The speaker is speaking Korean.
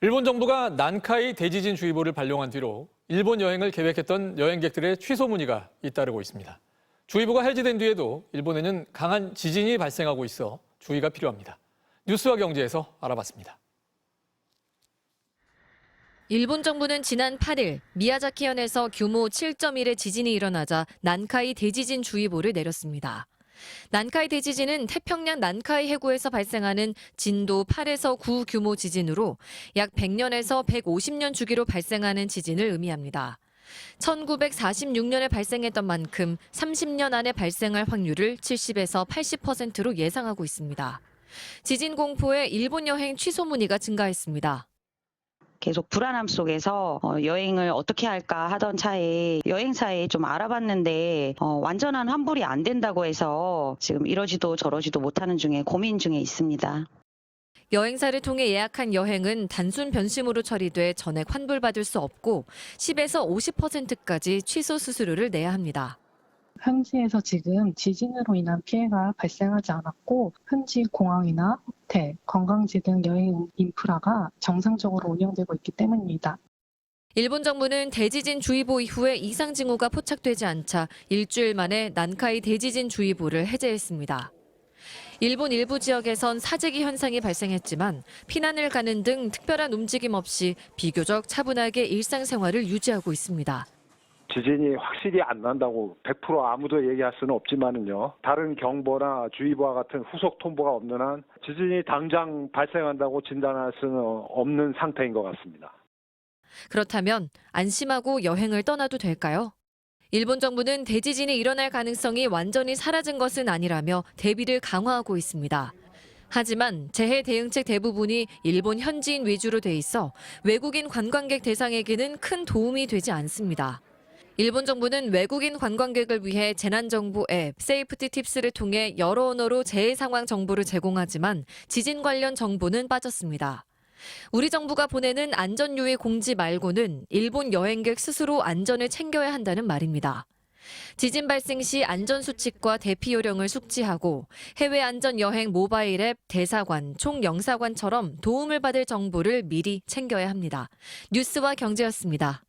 일본 정부가 난카이 대지진 주의보를 발령한 뒤로 일본 여행을 계획했던 여행객들의 취소 문의가 잇따르고 있습니다. 주의보가 해제된 뒤에도 일본에는 강한 지진이 발생하고 있어 주의가 필요합니다. 뉴스와 경제에서 알아봤습니다. 일본 정부는 지난 8일 미야자키현에서 규모 7.1의 지진이 일어나자 난카이 대지진 주의보를 내렸습니다. 난카이 대지진은 태평양 난카이 해구에서 발생하는 진도 8에서 9 규모 지진으로 약 100년에서 150년 주기로 발생하는 지진을 의미합니다. 1946년에 발생했던 만큼 30년 안에 발생할 확률을 70에서 80%로 예상하고 있습니다. 지진 공포에 일본 여행 취소 문의가 증가했습니다. 계속 불안함 속에서 여행을 어떻게 할까 하던 차에 여행사에 좀 알아봤는데 완전한 환불이 안 된다고 해서 지금 이러지도 저러지도 못하는 중에 고민 중에 있습니다. 여행사를 통해 예약한 여행은 단순 변심으로 처리돼 전액 환불받을 수 없고 10에서 50%까지 취소 수수료를 내야 합니다. 현지에서 지금 지진으로 인한 피해가 발생하지 않았고 현지 공항이나 호텔, 관광지 등 여행 인프라가 정상적으로 운영되고 있기 때문입니다. 일본 정부는 대지진 주의보 이후에 이상 징후가 포착되지 않자 일주일 만에 난카이 대지진 주의보를 해제했습니다. 일본 일부 지역에선 사재기 현상이 발생했지만 피난을 가는 등 특별한 움직임 없이 비교적 차분하게 일상생활을 유지하고 있습니다. 지진이 확실히 안 난다고 100% 아무도 얘기할 수는 없지만은요. 다른 경보나 주의보와 같은 후속 통보가 없는 한 지진이 당장 발생한다고 진단할 수는 없는 상태인 것 같습니다. 그렇다면 안심하고 여행을 떠나도 될까요? 일본 정부는 대지진이 일어날 가능성이 완전히 사라진 것은 아니라며 대비를 강화하고 있습니다. 하지만 재해 대응책 대부분이 일본 현지인 위주로 돼 있어 외국인 관광객 대상에게는 큰 도움이 되지 않습니다. 일본 정부는 외국인 관광객을 위해 재난정보 앱 세이프티 팁스를 통해 여러 언어로 재해 상황 정보를 제공하지만 지진 관련 정보는 빠졌습니다. 우리 정부가 보내는 안전유의 공지 말고는 일본 여행객 스스로 안전을 챙겨야 한다는 말입니다. 지진 발생 시 안전수칙과 대피 요령을 숙지하고 해외 안전 여행 모바일 앱 대사관, 총영사관처럼 도움을 받을 정보를 미리 챙겨야 합니다. 뉴스와 경제였습니다.